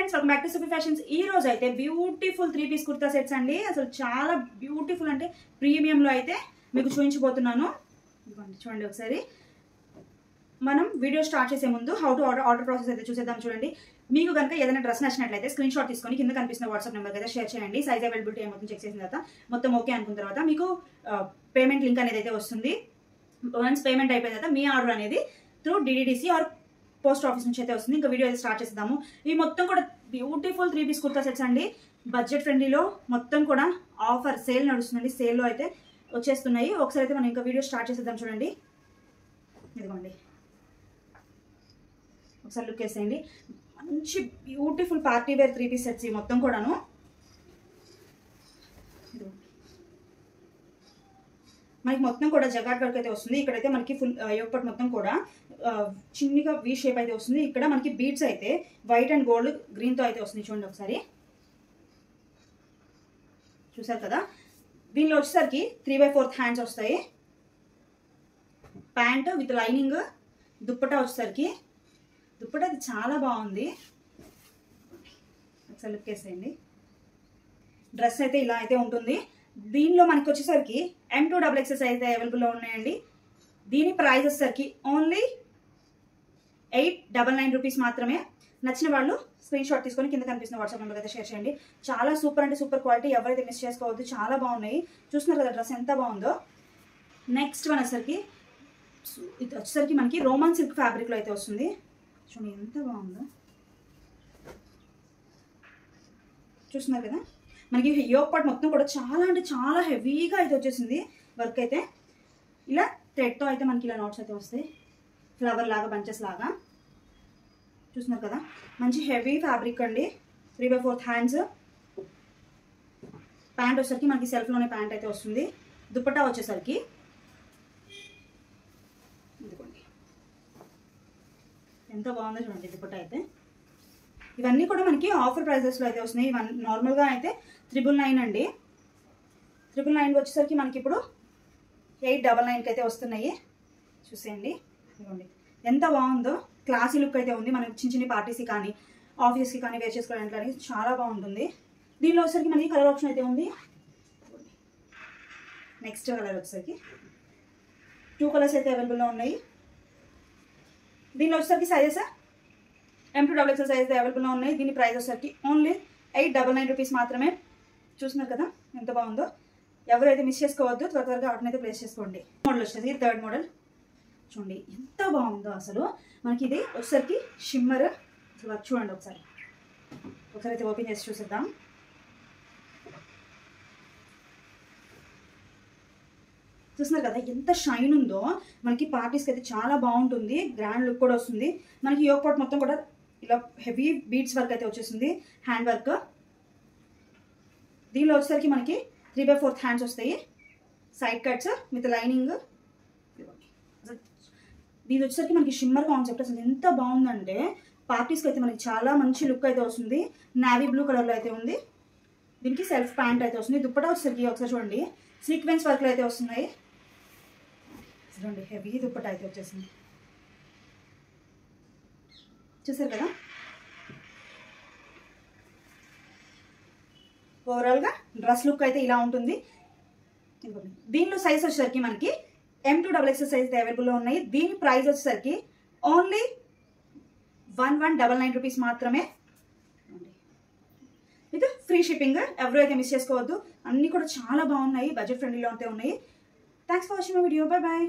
Friends welcome back to super fashions. ఈ రోజు అయితే బ్యూటిఫుల్ 3-పీస్ కుర్తా సెట్స్ అండి. అసలు చాలా బ్యూటిఫుల్ అంటే ప్రీమియంలో అయితే మీకు చూపించబోతున్నాను. చూడండి ఒకసారి. మనం వీడియో స్టార్ట్ చేసే ముందు హౌ టు ఆర్డర్ ప్రాసెస్ అయితే చూసేద్దాం. చూడండి, మీకు కనుక ఏదైనా డ్రెస్ నచ్చినట్లయితే స్క్రీన్ షాట్ తీసుకొని కింద కనిపిస్తున్న వాట్సాప్ నెంబర్ అయితే షేర్ చేయండి. సైజ్ అవైలబిలిటీ మొత్తం చెక్ చేసిన తర్వాత మొత్తం ఓకే అనుకున్న తర్వాత మీకు పేమెంట్ లింక్ అనేది అయితే వస్తుంది. వన్స్ పేమెంట్ అయిపోయిన తర్వాత మీ ఆర్డర్ అనేది through DDDC or post office నుంచి అయితే వస్తుంది. ఇంకా వీడియో అయితే స్టార్ట్ చేద్దాము. ఇవి మొత్తం కూడా బ్యూటిఫుల్ 3-పీస్ కుర్తా సెట్స్ అండి. బడ్జెట్ ఫ్రెండ్లీలో మొత్తం కూడా ఆఫర్ సేల్ నడుస్తుందండి. సేల్లో అయితే వచ్చేస్తున్నాయి. ఒకసారి అయితే మనం ఇంకా వీడియో స్టార్ట్ చేసేద్దాం. చూడండి, ఇదిగోండి, ఒకసారి లుక్ వేసేయండి. మంచి బ్యూటిఫుల్ పార్టీ వేర్ 3-పీస్ సెట్స్ ఇవి మొత్తం కూడాను. మనకి మొత్తం కూడా జగాట్ వర్క్ అయితే వస్తుంది. ఇక్కడైతే మనకి ఫుల్ యోగపట్ మొత్తం కూడా చిన్నగా వి షేప్ అయితే వస్తుంది. ఇక్కడ మనకి బీడ్స్ అయితే వైట్ అండ్ గోల్డ్ గ్రీన్ తో అయితే వస్తుంది. చూడండి ఒకసారి, చూసారు కదా. దీనిలో వచ్చేసరికి 3/4 హ్యాండ్స్ వస్తాయి. ప్యాంట్ విత్ లైనింగ్, దుప్పటా వచ్చేసరికి దుప్పటా అది చాలా బాగుంది. ఒకసారి లుక్ వేసేయండి. డ్రెస్ అయితే ఇలా అయితే ఉంటుంది. దీనిలో మనకి వచ్చేసరికి M2XX అయితే అవైలబుల్లో ఉన్నాయండి. దీని ప్రైస్ వచ్చేసరికి ఓన్లీ 899 రూపీస్ మాత్రమే. నచ్చిన వాళ్ళు స్క్రీన్ షాట్ తీసుకొని కింద కనిపిస్తున్న వాట్సాప్ నెంబర్ అయితే షేర్ చేయండి. చాలా సూపర్ అంటే సూపర్ క్వాలిటీ, ఎవరైతే మిస్ చేసుకోవద్దు. చాలా బాగున్నాయి. చూస్తున్నారు కదా డ్రెస్ ఎంత బాగుందో. నెక్స్ట్ వన్ వచ్చేసరికి ఇది వచ్చేసరికి మనకి రోమన్ సిల్క్ ఫ్యాబ్రిక్లో అయితే వస్తుంది. చూడండి ఎంత బాగుందో. చూస్తున్నారు కదా, మనకి యోగ్ పార్ట్ మొత్తం కూడా చాలా అంటే చాలా హెవీగా అయితే వచ్చేసింది. వర్క్ అయితే ఇలా థ్రెడ్తో అయితే మనకి ఇలా నోట్స్ అయితే వస్తాయి, ఫ్లవర్ లాగా, బంచెస్ లాగా. చూస్తున్నారు కదా, మంచి హెవీ ఫ్యాబ్రిక్ అండి. 3/4 హ్యాండ్స్. ప్యాంట్ వచ్చేసరికి మనకి సెల్ఫ్లోనే ప్యాంట్ అయితే వస్తుంది. దుప్పటా వచ్చేసరికి ఇదిగోండి ఎంత బాగుందో చూడండి దుప్పటా అయితే. ఇవన్నీ కూడా మనకి ఆఫర్ ప్రైజెస్లో అయితే వస్తున్నాయి. ఇవన్నీ నార్మల్గా అయితే 999 అండి. 999 వచ్చేసరికి మనకి ఇప్పుడు 899కి అయితే వస్తున్నాయి. చూసేయండి, ఇవ్వండి ఎంత బాగుందో. క్లాసీ లుక్ అయితే ఉంది. మనకి చిన్న చిన్న పార్టీస్కి కానీ ఆఫీస్కి కానీ వేర్ చేసుకోవడానికి చాలా బాగుంటుంది. దీనిలో వచ్చేసరికి మనకి కలర్ ఆప్షన్ అయితే ఉంది. నెక్స్ట్ కలర్ వచ్చేసరికి 2 కలర్స్ అయితే అవైలబుల్లో ఉన్నాయి. దీనిలో వచ్చేసరికి సైజెస్ M2XX సైజ్ అవైలబుల్లో ఉన్నాయి. దీని ప్రైస్ వచ్చేసరికి ఓన్లీ 899 రూపీస్ మాత్రమే. చూస్తున్నారు కదా ఎంత బాగుందో. ఎవరైతే మిస్ చేసుకోవద్దు, త్వరగా ఆర్డర్ అయితే ప్లేస్ చేసుకోండి. మోడల్ వచ్చేసి 3rd మోడల్. చూడండి ఎంత బాగుందో అసలు. మనకి ఇది వచ్చేసరికి షిమ్మర్ వర్క్. చూడండి ఒకసారి అయితే ఓపెన్ చేసి చూసేద్దాం. చూస్తున్నారు కదా ఎంత షైన్ ఉందో. మనకి పార్టీస్కి అయితే చాలా బాగుంటుంది. గ్రాండ్ లుక్ కూడా వస్తుంది. మనకి యోగ్ పార్ట్ మొత్తం కూడా ఇలా హెవీ బీడ్స్ వర్క్ అయితే వచ్చేసింది, హ్యాండ్ వర్క్. దీనిలో వచ్చేసరికి మనకి 3/4 హ్యాండ్స్ వస్తాయి, సైడ్ కట్స్ విత్ లైనింగ్. దీని వచ్చేసరికి మనకి షిమ్మర్ కాన్సెప్ట్. అసలు ఎంత బాగుందంటే పార్టీస్కి అయితే మనకి చాలా మంచి లుక్ అయితే వస్తుంది. నావీ బ్లూ కలర్లో అయితే ఉంది. దీనికి సెల్ఫ్ ప్యాంట్ అయితే వస్తుంది. దుప్పటా వచ్చేసరికి ఒకసారి చూడండి సీక్వెన్స్ వర్క్లో అయితే వస్తున్నాయి. చూడండి హెవీ దుప్పటా అయితే వచ్చేసింది. చూసారు కదా. ఓవరాల్గా డ్రెస్ లుక్ అయితే ఇలా ఉంటుంది. దీనిలో సైజ్ వచ్చేసరికి మనకి M2XX సైజ్ అవైలబుల్లో ఉన్నాయి. దీని ప్రైస్ వచ్చేసరికి ఓన్లీ 1199 రూపీస్ మాత్రమే. ఇది ఫ్రీ షిప్పింగ్. ఎవరైతే మిస్ చేసుకోవద్దు. అన్నీ కూడా చాలా బాగున్నాయి, బడ్జెట్ ఫ్రెండ్లీలో అయితే ఉన్నాయి. Thanks for watching my video. Bye bye.